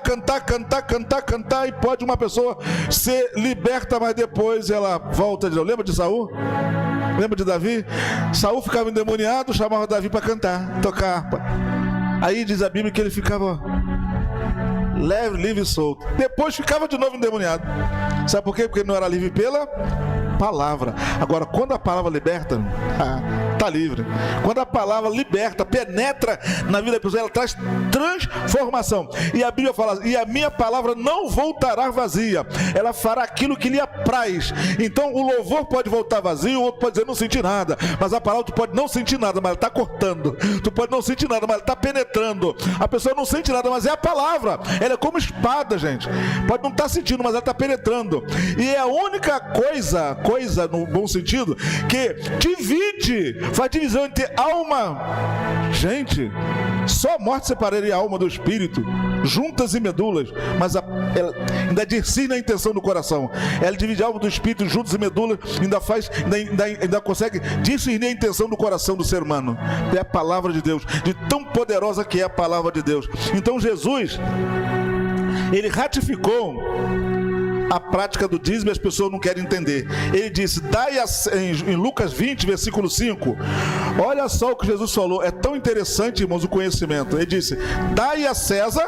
e pode uma pessoa ser liberta, mas depois ela volta de novo. Lembra de Saul? Lembra de Davi? Saul ficava endemoniado, chamava Davi para cantar, tocar harpa. Aí diz a Bíblia que ele ficava leve, livre e solto. Depois ficava de novo endemoniado. Sabe por quê? Porque ele não era livre pela palavra. Agora, quando a palavra liberta, está livre. Quando a palavra liberta, penetra na vida da pessoa, ela traz transformação. E a Bíblia fala: e a minha palavra não voltará vazia, ela fará aquilo que lhe apraz. apraz. Então o louvor pode voltar vazio, o outro pode dizer não senti nada, mas a palavra tu pode não sentir nada, mas ela está cortando. Tu pode não sentir nada, mas ela está penetrando. A pessoa não sente nada, mas é a palavra. Ela é como espada, gente. Pode não estar sentindo, mas ela está penetrando. E é a única coisa no bom sentido, que divide, faz divisão entre alma. Gente, só a morte separaria a alma do espírito, juntas e medulas, mas ela ainda discerne a intenção do coração. Ela divide a alma do espírito, juntas e medulas, ainda consegue discernir a intenção do coração do ser humano. É a palavra de Deus, de tão poderosa que é a palavra de Deus. Então Jesus, ele ratificou a prática do dízimo e as pessoas não querem entender. Ele disse, em Lucas 20, versículo 5, olha só o que Jesus falou, é tão interessante, irmãos, o conhecimento. Ele disse, dai a César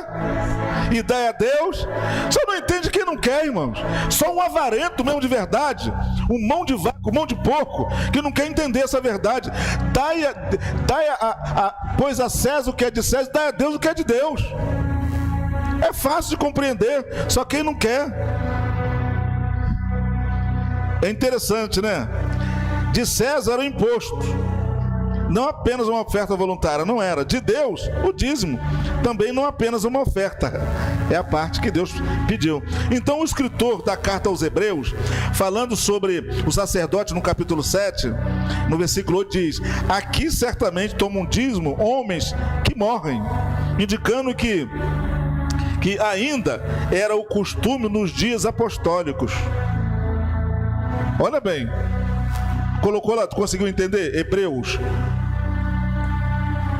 e dai a Deus. Você não entende quem não quer, irmãos. Só um avarento mesmo de verdade, um mão de vaca, um mão de porco, que não quer entender essa verdade. Pois a César o que é de César, dai a Deus o que é de Deus. É fácil de compreender, só quem não quer. É interessante, né? De César era o imposto, não apenas uma oferta voluntária, não era. De Deus, o dízimo, também não apenas uma oferta, é a parte que Deus pediu. Então o escritor da carta aos Hebreus, falando sobre o sacerdote no capítulo 7, no versículo 8 diz, aqui certamente tomam dízimo homens que morrem, indicando que ainda era o costume nos dias apostólicos. Olha bem, colocou lá, tu conseguiu entender? Hebreus,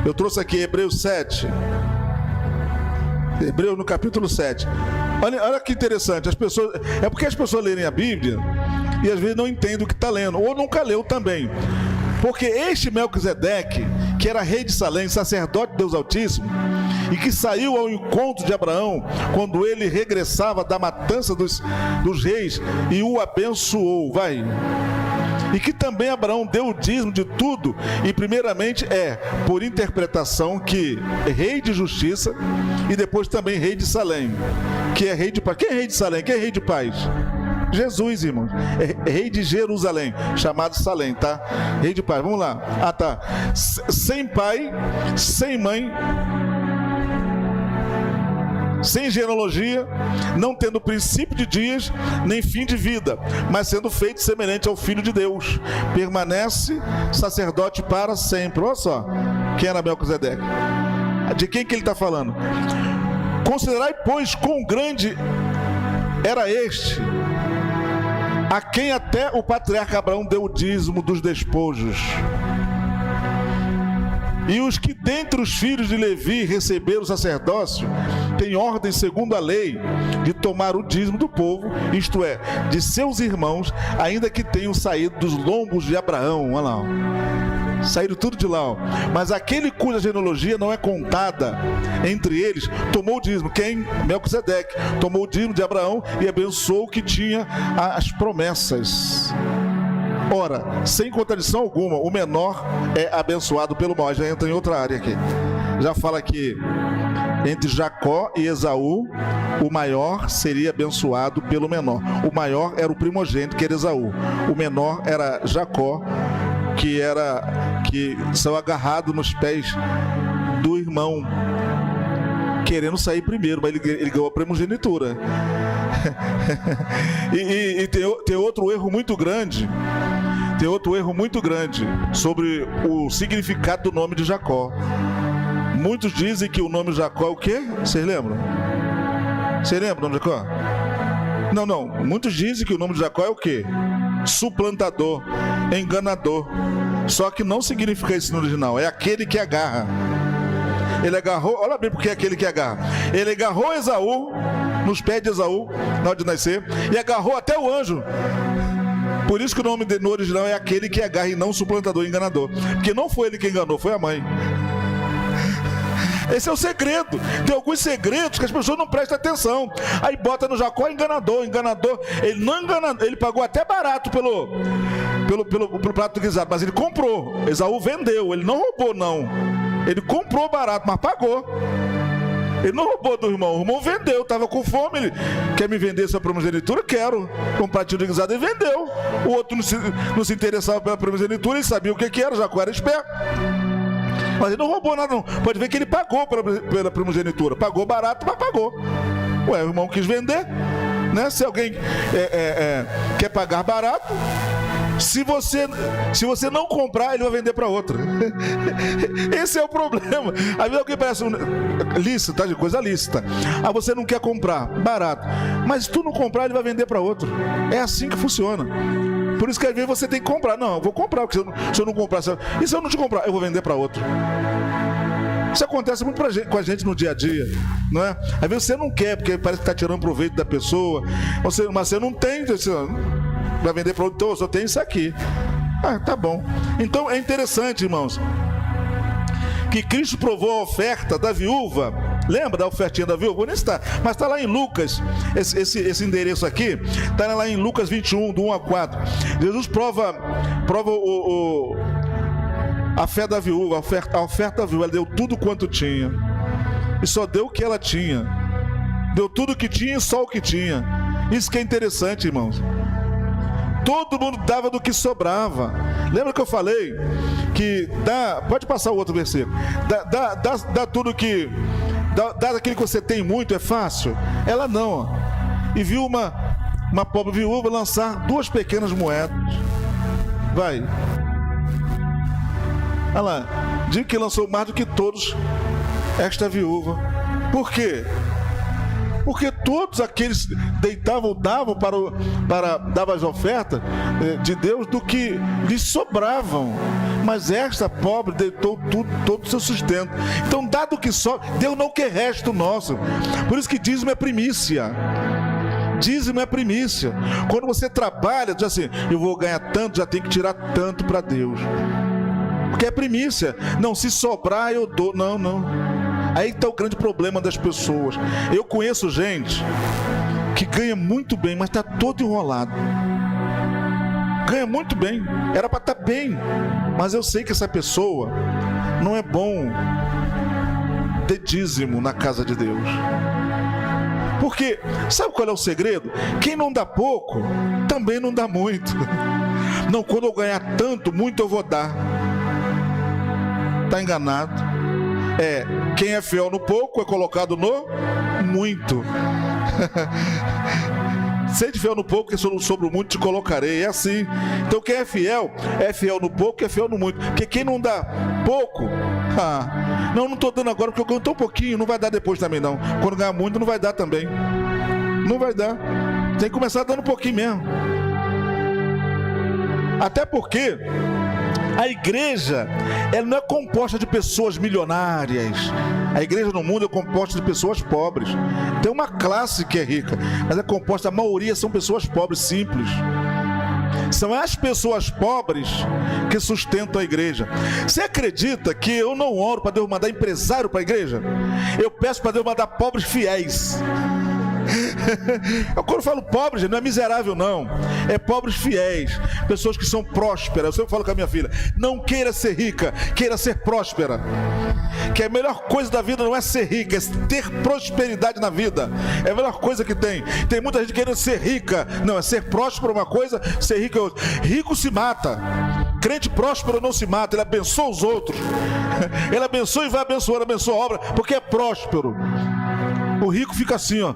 eu trouxe aqui Hebreus 7, Hebreus no capítulo 7. Olha que interessante, é porque as pessoas lerem a Bíblia e às vezes não entendem o que está lendo, ou nunca leu também. Porque este Melquisedeque, que era rei de Salém, sacerdote de Deus Altíssimo, e que saiu ao encontro de Abraão, quando ele regressava da matança dos reis, e o abençoou, e que também Abraão deu o dízimo de tudo, e primeiramente por interpretação, que é rei de justiça, e depois também rei de Salém, que é rei de paz. Quem é rei de Salém? Quem é rei de paz? Jesus, irmãos, é rei de Jerusalém, chamado Salém, tá? Rei de paz, vamos lá. Sem pai, sem mãe, sem genealogia, não tendo princípio de dias, nem fim de vida, mas sendo feito semelhante ao Filho de Deus, permanece sacerdote para sempre. Olha só, quem era Melquisedeque? De quem que ele está falando? Considerai, pois, quão grande era este, a quem até o patriarca Abraão deu o dízimo dos despojos. E os que dentre os filhos de Levi receberam o sacerdócio, têm ordem segundo a lei de tomar o dízimo do povo, isto é, de seus irmãos, ainda que tenham saído dos lombos de Abraão. Olha lá, saíram tudo de lá. Mas aquele cuja genealogia não é contada entre eles, tomou o dízimo. Quem? Melquisedeque. Tomou o dízimo de Abraão e abençoou o que tinha as promessas. Ora, sem contradição alguma, o menor é abençoado pelo maior. Já entra em outra área aqui. Já fala que entre Jacó e Esaú, o maior seria abençoado pelo menor. O maior era o primogênito, que era Esaú. O menor era Jacó, que saiu agarrado nos pés do irmão, querendo sair primeiro, mas ele ganhou a primogenitura. e tem outro erro muito grande. Tem outro erro muito grande sobre o significado do nome de Jacó. Muitos dizem que o nome de Jacó é o quê? Vocês lembram? Você lembra o nome de Jacó? Não. Muitos dizem que o nome de Jacó é o quê? Suplantador, enganador. Só que não significa isso no original. É aquele que agarra. Ele agarrou, olha bem porque é aquele que agarra. Ele agarrou Esaú, nos pés de Esaú, na hora de nascer, e agarrou até o anjo. Por isso que o nome no original é aquele que agarra e não suplantador, enganador. Porque não foi ele que enganou, foi a mãe. Esse é o segredo. Tem alguns segredos que as pessoas não prestam atenção. Aí bota no Jacó enganador. Ele não enganou, ele pagou até barato pelo prato guisado, mas ele comprou. Esaú vendeu, ele não roubou não. Ele comprou barato, mas pagou. Ele não roubou do irmão, o irmão vendeu, estava com fome, ele quer me vender sua primogenitura? Quero. Compartilhou de guisado e vendeu. O outro não se interessava pela primogenitura, ele sabia o que era, Jacó era esperto. Mas ele não roubou nada não. Pode ver que ele pagou pela primogenitura. Pagou barato, mas pagou. Ué, o irmão quis vender, né? Se alguém quer pagar barato, se você não comprar, ele vai vender para outra. Esse é o problema. Às vezes alguém parece lícita, de coisa lícita. Ah, você não quer comprar, barato. Mas se tu não comprar, ele vai vender para outro. É assim que funciona. Por isso que às vezes você tem que comprar. Não, eu vou comprar, porque se eu não comprar... E se eu não te comprar? Eu vou vender para outro. Isso acontece muito com a gente no dia a dia, não é? Às vezes você não quer, porque parece que está tirando proveito da pessoa, mas você não tem, vai vender para outro, então eu só tenho isso aqui. Ah, tá bom. Então é interessante, irmãos, que Cristo provou a oferta da viúva. Lembra da ofertinha da viúva? Nem está, mas está lá em Lucas, esse endereço aqui, está lá em Lucas 21, do 1 a 4. Jesus prova a fé da viúva, a oferta da viúva. Ela deu tudo quanto tinha, e só deu o que ela tinha. Deu tudo o que tinha e só o que tinha. Isso que é interessante, irmãos. Todo mundo dava do que sobrava. Lembra que eu falei que dá, pode passar o outro versículo, dá tudo que dá daquilo que você tem muito, é fácil? Ela não. E viu uma pobre viúva lançar 2 pequenas moedas. Vai. Olha lá, diz que lançou mais do que todos esta viúva. Por quê? Porque todos aqueles davam davam as ofertas de Deus do que lhes sobravam. Mas esta pobre deitou todo o seu sustento. Então, dado que só, Deus não quer resto nosso. Por isso que dízimo é primícia. Dízimo é primícia. Quando você trabalha, diz assim, eu vou ganhar tanto, já tenho que tirar tanto para Deus. Porque é primícia. Não, se sobrar eu dou. Não. Aí está o grande problema das pessoas. Eu conheço gente que ganha muito bem, mas está todo enrolado. Ganha muito bem, era para estar bem, mas eu sei que essa pessoa não é bom de dízimo na casa de Deus. Porque, sabe qual é o segredo? Quem não dá pouco, também não dá muito. Não, quando eu ganhar tanto, muito eu vou dar. Está enganado. Quem é fiel no pouco é colocado no muito. Sede fiel no pouco, que sobre o muito te colocarei. É assim. Então quem é fiel no pouco, é fiel no muito. Porque quem não dá pouco, não estou dando agora porque eu ganho tão pouquinho, não vai dar depois também não. Quando ganhar muito não vai dar também. Não vai dar. Tem que começar dando um pouquinho mesmo. Até porque a igreja, ela não é composta de pessoas milionárias. A igreja no mundo é composta de pessoas pobres. Tem uma classe que é rica, mas é composta, a maioria são pessoas pobres, simples. São as pessoas pobres que sustentam a igreja. Você acredita que eu não oro para Deus mandar empresário para a igreja? Eu peço para Deus mandar pobres fiéis. Quando eu falo pobre, não é miserável não, é pobres fiéis, pessoas que são prósperas. Eu sempre falo com a minha filha, não queira ser rica, queira ser próspera. Que a melhor coisa da vida não é ser rica, é ter prosperidade na vida. É a melhor coisa que tem. Tem muita gente querendo ser rica. Não, é ser próspero uma coisa, ser rico é outra. Rico se mata, crente próspero não se mata, ele abençoa os outros. Ele abençoa e vai abençoando, abençoa a obra, porque é próspero. O rico fica assim, ó,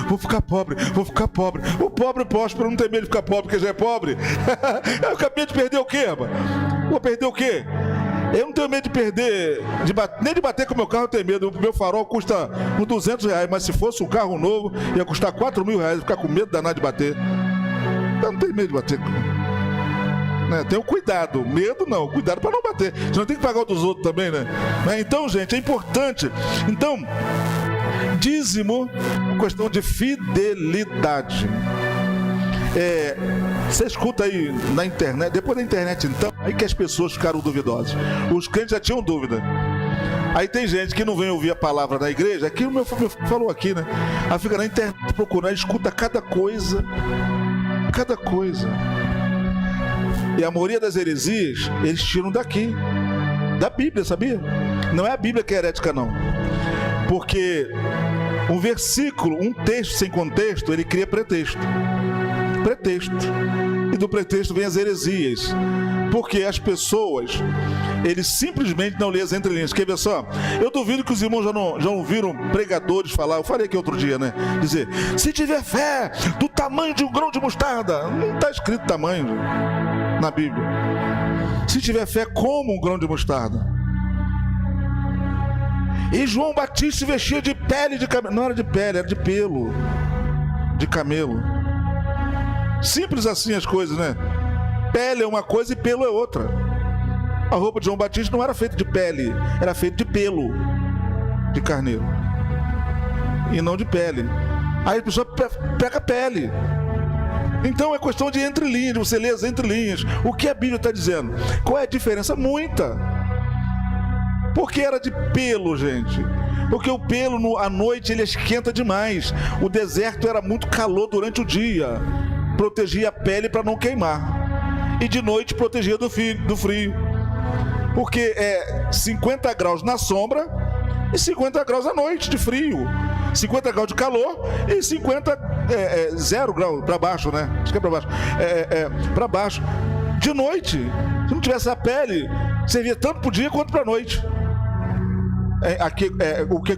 vou ficar pobre, vou ficar pobre. O pobre próspero não tem medo de ficar pobre, porque já é pobre. Eu acabei de perder o quê, rapaz? Vou perder o quê? Eu não tenho medo de perder, nem de bater com o meu carro eu tenho medo. O meu farol custa uns R$200, mas se fosse um carro novo, ia custar R$4.000. Ficar com medo danado de bater. Eu não tenho medo de bater. Tenho cuidado, medo não, cuidado para não bater. Você não tem que pagar o dos outros também, né? Então, gente, é importante. Então, dízimo é uma questão de fidelidade. Você escuta aí na internet, depois da internet então, aí que as pessoas ficaram duvidosas. Os crentes já tinham dúvida. Aí tem gente que não vem ouvir a palavra da igreja, aqui o meu falou aqui, né? Aí fica na internet procurando, escuta cada coisa. E a maioria das heresias, eles tiram daqui, da Bíblia, sabia? Não é a Bíblia que é herética, não. Porque um versículo, um texto sem contexto, ele cria pretexto. E do pretexto vem as heresias. Porque as pessoas, eles simplesmente não lêem as entrelinhas. Quer ver só? Eu duvido que os irmãos já ouviram pregadores falar, eu falei aqui outro dia, né? Dizer, se tiver fé do tamanho de um grão de mostarda. Não está escrito tamanho na Bíblia. Se tiver fé como um grão de mostarda. E João Batista se vestia de pele de camelo. Não era de pele, era de pelo de camelo. Simples assim as coisas, né? Pele é uma coisa e pelo é outra. A roupa de João Batista não era feita de pele, era feita de pelo de carneiro e não de pele. Aí a pessoa pega pele. Então é questão de entrelinhas, de você ler as entrelinhas. O que a Bíblia está dizendo? Qual é a diferença? Muita. Por que era de pelo, gente? Porque o pelo à noite ele esquenta demais. O deserto era muito calor durante o dia, protegia a pele para não queimar. E de noite protegia do frio. Porque é 50 graus na sombra e 50 graus à noite de frio. 50 graus de calor e 0 graus para baixo, né? Acho que é para baixo. Para baixo. De noite, se não tivesse a pele, servia tanto para o dia quanto para a noite.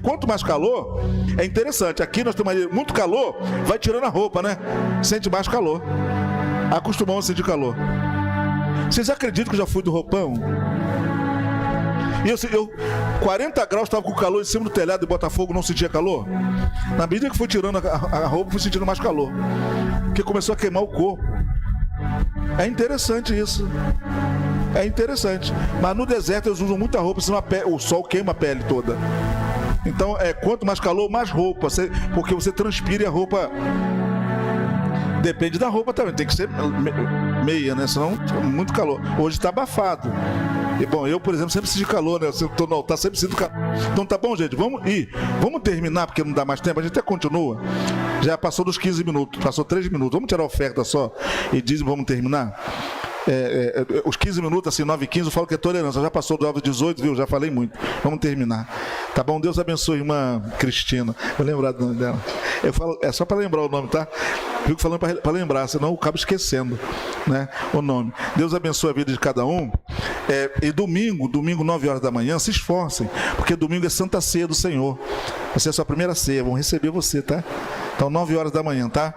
Quanto mais calor, é interessante. Aqui nós temos muito calor, vai tirando a roupa, né? Sente mais calor. Acostumamos a sentir calor. Vocês acreditam que eu já fui do roupão? E eu 40 graus, estava com calor em cima do telhado de Botafogo, não sentia calor? Na medida que fui tirando a roupa, fui sentindo mais calor. Porque começou a queimar o corpo. É interessante isso. É interessante. Mas no deserto eles usam muita roupa, senão o sol queima a pele toda. Então, quanto mais calor, mais roupa. Porque você transpira e a roupa... Depende da roupa também, tem que ser meia, né? Senão muito calor. Hoje está abafado. E, bom, eu, por exemplo, sempre sinto calor, né? Eu estou no altar, sempre sinto calor. Então tá bom, gente, vamos terminar, porque não dá mais tempo, a gente até continua. Já passou dos 15 minutos, passou 3 minutos. Vamos tirar a oferta só e vamos terminar? Os 15 minutos, assim, 9h15, eu falo que é tolerância. Já passou do 9h18, viu? Já falei muito. Vamos terminar. Tá bom? Deus abençoe, irmã Cristina. Vou lembrar do nome dela. Eu falo, é só para lembrar o nome, tá? Fico falando para lembrar, senão eu acabo esquecendo, né, o nome. Deus abençoe a vida de cada um. E domingo, 9 horas da manhã, se esforcem, porque domingo é Santa Ceia do Senhor. Vai ser a sua primeira ceia, vão receber você, tá? Então, 9 horas da manhã, tá?